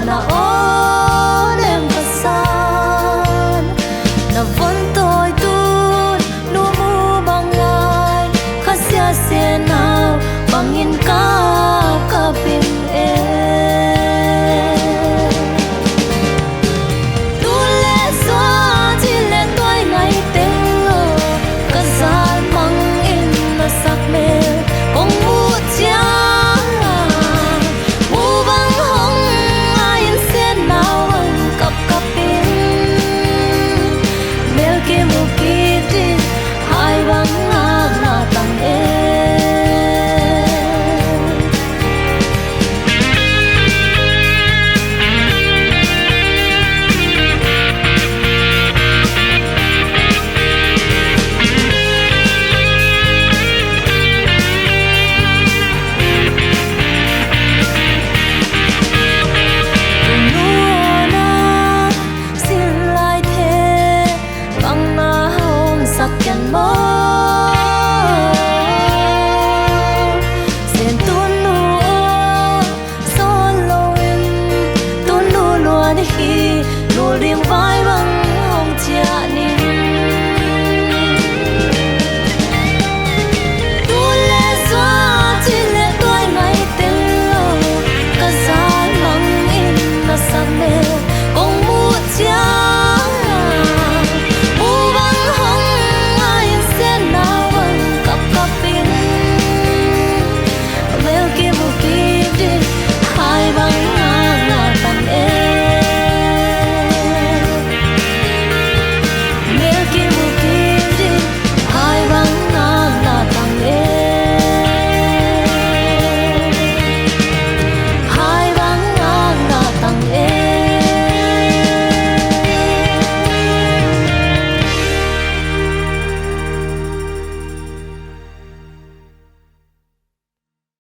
na o dem pasan na von toi tun nu mu bangai khasia se nau bangin ka pin e tu le so chi le toi ngai teng lo ka zal mang in na sak me kong mu chia mu bang hong ai in se nau kap pin mel ke mu ki ti hai bang na tang e sakyan mo sen tun nu so lo in tun nu lo ni hi lu riêng vai